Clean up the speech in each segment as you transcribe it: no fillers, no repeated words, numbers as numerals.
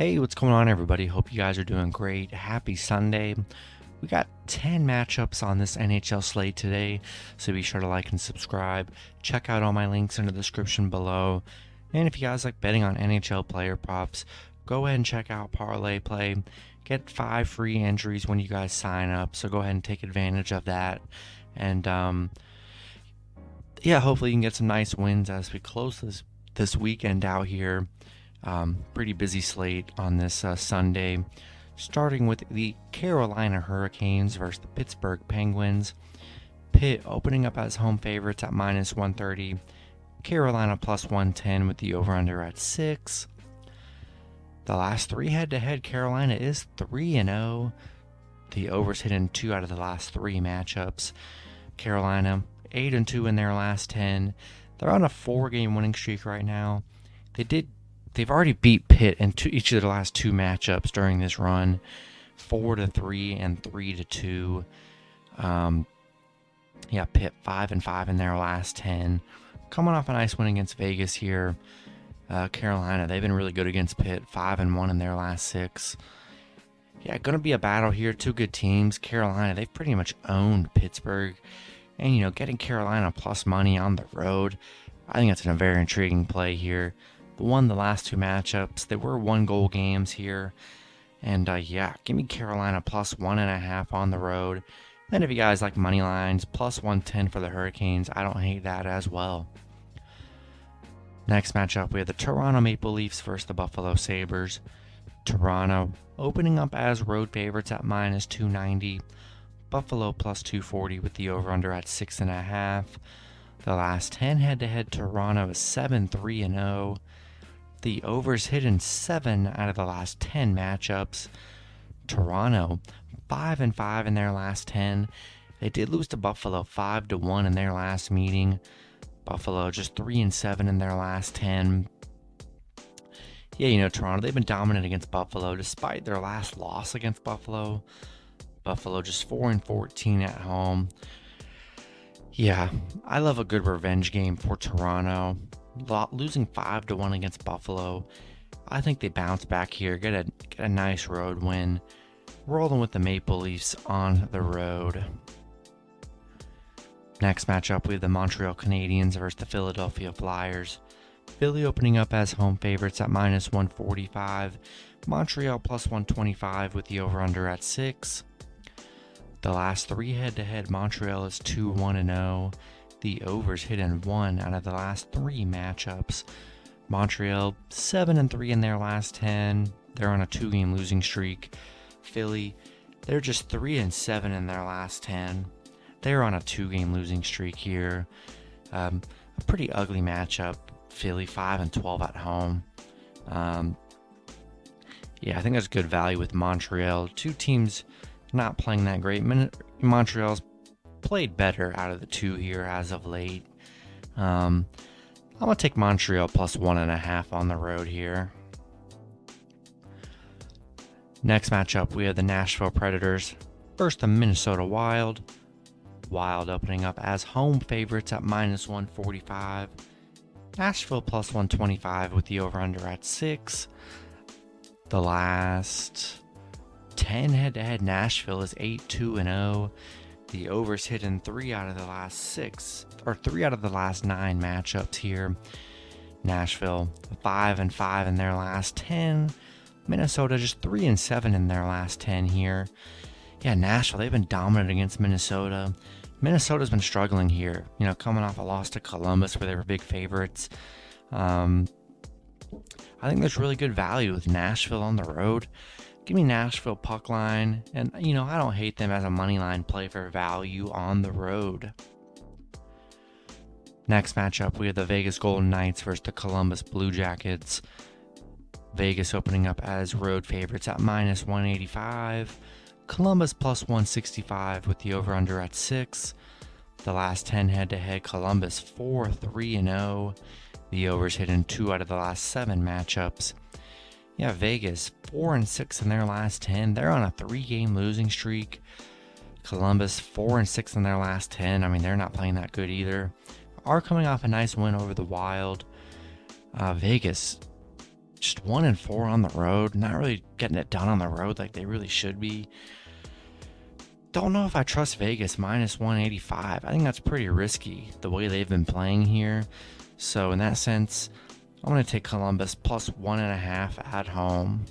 Hey, what's going on, everybody? Hope you guys are doing great. Happy Sunday. We got 10 matchups on this NHL slate today, so be sure to like and subscribe. Check out all my links in the description below. And if you guys like betting on NHL player props, go ahead and check out ParlayPlay. Get 5 free entries when you guys sign up, so go ahead and take advantage of that. And yeah, hopefully you can get some nice wins as we close this weekend out here. Pretty busy slate on this Sunday, starting with the Carolina Hurricanes versus the Pittsburgh Penguins. Pitt opening up as home favorites at -130. Carolina +110 with the over-under at 6. The last 3 head-to-head, Carolina is 3-0. The overs hit in 2 out of the last 3 matchups. Carolina 8-2 in their last 10. They're on a 4-game winning streak right now. They've already beat Pitt in each of their last 2 matchups during this run, 4-3 and 3-2. Pitt 5-5 in their last 10. Coming off a nice win against Vegas here. Carolina, they've been really good against Pitt, 5-1 in their last 6. Yeah, going to be a battle here. 2 good teams. Carolina, they've pretty much owned Pittsburgh. And, getting Carolina plus money on the road, I think that's a very intriguing play here. Won the last 2 matchups. They were 1-goal games here. And give me Carolina plus 1.5 on the road. Then if you guys like money lines, plus 110 for the Hurricanes, I don't hate that as well. Next matchup, we have the Toronto Maple Leafs versus the Buffalo Sabres. Toronto opening up as road favorites at -290. Buffalo plus 240 with the over-under at 6.5. The last 10 head-to-head, Toronto is 7-3-0. The overs hit in 7 out of the last 10 matchups. Toronto 5-5 in their last 10. They did lose to Buffalo 5-1 in their last meeting. Buffalo just 3-7 in their last 10. Yeah, Toronto, they've been dominant against Buffalo despite their last loss against Buffalo. Buffalo just 4-14 at home. Yeah, I love a good revenge game for Toronto. Losing 5-1 against Buffalo, I think they bounce back here, get a nice road win, rolling with the Maple Leafs on the road. Next matchup, we have the Montreal Canadiens versus the Philadelphia Flyers. Philly opening up as home favorites at -145. Montreal plus 125 with the over-under at 6. The last 3 head-to-head, Montreal is 2-1-0. The overs hit in 1 out of the last 3 matchups. Montreal 7-3 in their last 10. They're on a 2-game losing streak. Philly, they're just 3-7 in their last 10. They're on a 2-game losing streak here. A pretty ugly matchup. Philly 5-12 at home. I think there's good value with Montreal. 2 teams not playing that great. Montreal's played better out of the 2 here as of late. I'm going to take Montreal plus 1.5 on the road here. Next matchup, we have the Nashville Predators versus the Minnesota Wild. Wild opening up as home favorites at -145. Nashville plus 125 with the over-under at 6. The last 10 head-to-head, Nashville is 8-2-0. The overs hit in 3 out of the last 6, or 3 out of the last 9 matchups here. Nashville 5-5 in their last 10. Minnesota just 3-7 in their last 10 here. Yeah, Nashville, they've been dominant against Minnesota. Minnesota's been struggling here, coming off a loss to Columbus where they were big favorites. I think there's really good value with Nashville on the road. Give me Nashville puck line, and I don't hate them as a money line play for value on the road. Next matchup, we have the Vegas Golden Knights versus the Columbus Blue Jackets. Vegas opening up as road favorites at -185. Columbus plus 165 with the over-under at 6. The last 10 head-to-head, Columbus 4-3-0. The overs hit in 2 out of the last 7 matchups. Yeah, Vegas 4-6 in their last 10. They're on a 3-game losing streak. Columbus 4-6 in their last 10. I mean, they're not playing that good either. Are coming off a nice win over the Wild. Vegas just 1-4 on the road. Not really getting it done on the road like they really should be. Don't know if I trust Vegas minus 185. I think that's pretty risky the way they've been playing here. So in that sense, I'm going to take Columbus plus 1.5 at home.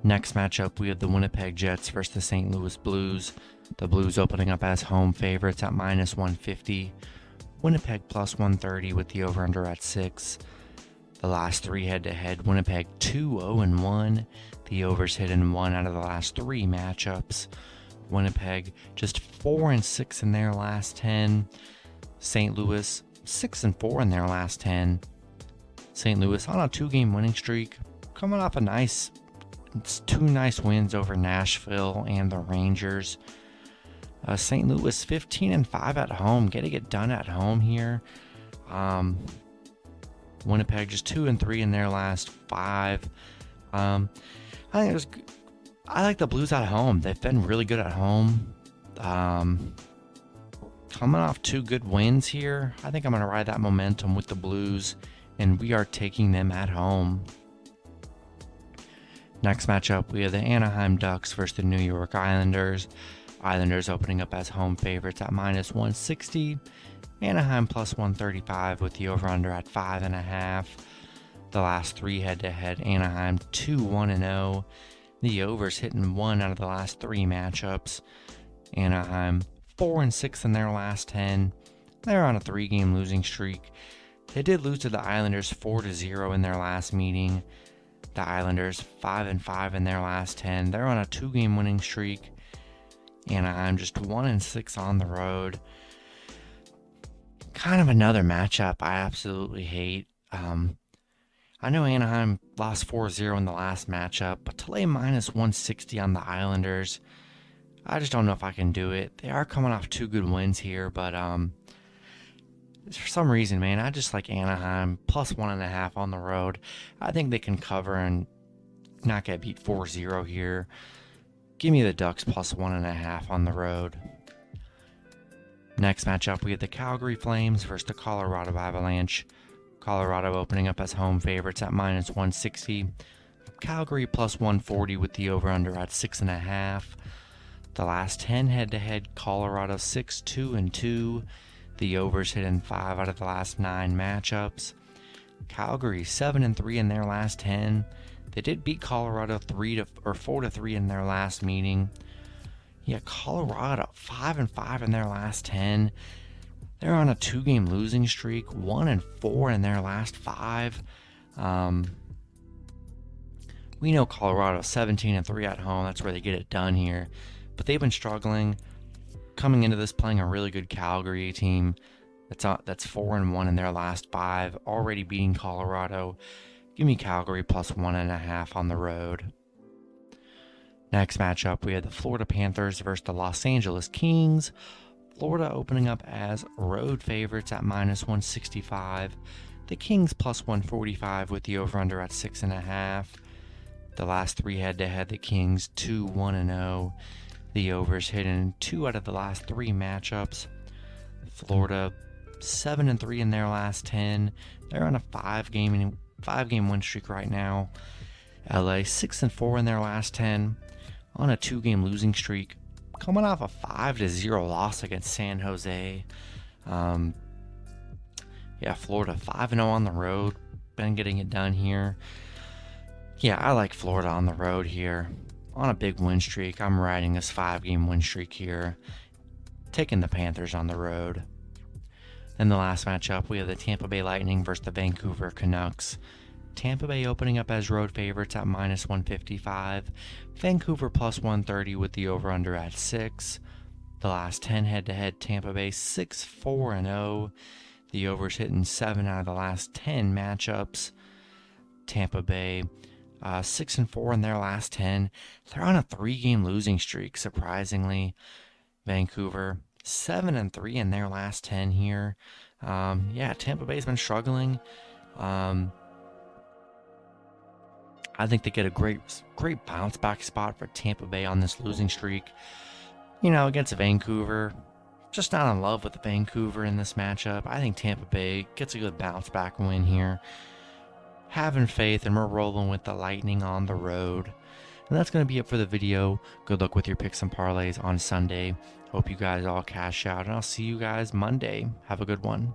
Next matchup, we have the Winnipeg Jets versus the St. Louis Blues. The Blues opening up as home favorites at minus 150. Winnipeg plus 130 with the over-under at 6. The last 3 head-to-head, Winnipeg 2-0-1. The overs hit in 1 out of the last 3 matchups. Winnipeg just 4-6 in their last 10. St. Louis 6-4 in their last 10. St. Louis on a 2-game winning streak, coming off it's 2 nice wins over Nashville and the Rangers. St. Louis 15-5 at home, getting it done at home here. Winnipeg just 2-3 in their last 5. I like the Blues at home. They've been really good at home. Coming off 2 good wins here, I think I'm going to ride that momentum with the Blues, and we are taking them at home. Next matchup, we have the Anaheim Ducks versus the New York Islanders. Islanders opening up as home favorites at minus 160. Anaheim plus 135 with the over-under at 5.5. The last 3 head-to-head, Anaheim 2-1-0. The overs hitting 1 out of the last 3 matchups. Anaheim 4-6 in their last 10. They're on a 3-game losing streak. They did lose to the Islanders 4-0 in their last meeting. The Islanders 5-5 in their last 10. They're on a 2-game winning streak. Anaheim just 1-6 on the road. Kind of another matchup I absolutely hate. I know Anaheim lost 4-0 in the last matchup, but to lay minus 160 on the Islanders, I just don't know if I can do it. They are coming off 2 good wins here, but for some reason, man, I just like Anaheim plus 1.5 on the road. I think they can cover and not get beat 4-0 here. Give me the Ducks plus 1.5 on the road. Next matchup, we have the Calgary Flames versus the Colorado Avalanche. Colorado opening up as home favorites at minus 160. Calgary plus 140 with the over-under at 6.5. The last 10 head-to-head, Colorado 6-2-2. The overs hit in 5 out of the last 9 matchups. Calgary 7-3 in their last 10. They did beat Colorado 4-3 in their last meeting. Yeah, Colorado 5-5 in their last 10. They're on a 2-game losing streak, 1-4 in their last 5. We know Colorado 17-3 at home. That's where they get it done here. But they've been struggling. Coming into this, playing a really good Calgary team that's 4-1 in their last 5. Already beating Colorado. Give me Calgary plus 1.5 on the road. Next matchup, we have the Florida Panthers versus the Los Angeles Kings. Florida opening up as road favorites at minus 165. The Kings plus 145 with the over-under at 6.5. The last 3 head-to-head, the Kings 2-1-0. The overs hit in 2 out of the last 3 matchups. Florida 7-3 in their last 10. They're on a 5-game win streak right now. LA 6-4 in their last 10. On a 2-game losing streak. Coming off a 5-0 loss against San Jose. Florida 5-0 on the road. Been getting it done here. Yeah, I like Florida on the road here. On a big win streak. I'm riding this 5-game win streak here. Taking the Panthers on the road. Then the last matchup, we have the Tampa Bay Lightning versus the Vancouver Canucks. Tampa Bay opening up as road favorites at minus 155. Vancouver plus 130 with the over-under at 6. The last 10 head-to-head, Tampa Bay 6-4-0. The overs hitting 7 out of the last 10 matchups. Tampa Bay 6-4 in their last 10. They're on a 3-game losing streak, surprisingly. Vancouver 7-3 in their last 10 here. Tampa Bay's been struggling. I think they get a great bounce back spot for Tampa Bay on this losing streak. Against Vancouver. Just not in love with Vancouver in this matchup. I think Tampa Bay gets a good bounce back win here. having faith, and we're rolling with the Lightning on the road. And that's going to be it for the video. Good luck with your picks and parlays on Sunday. Hope you guys all cash out, and I'll see you guys Monday. Have a good one.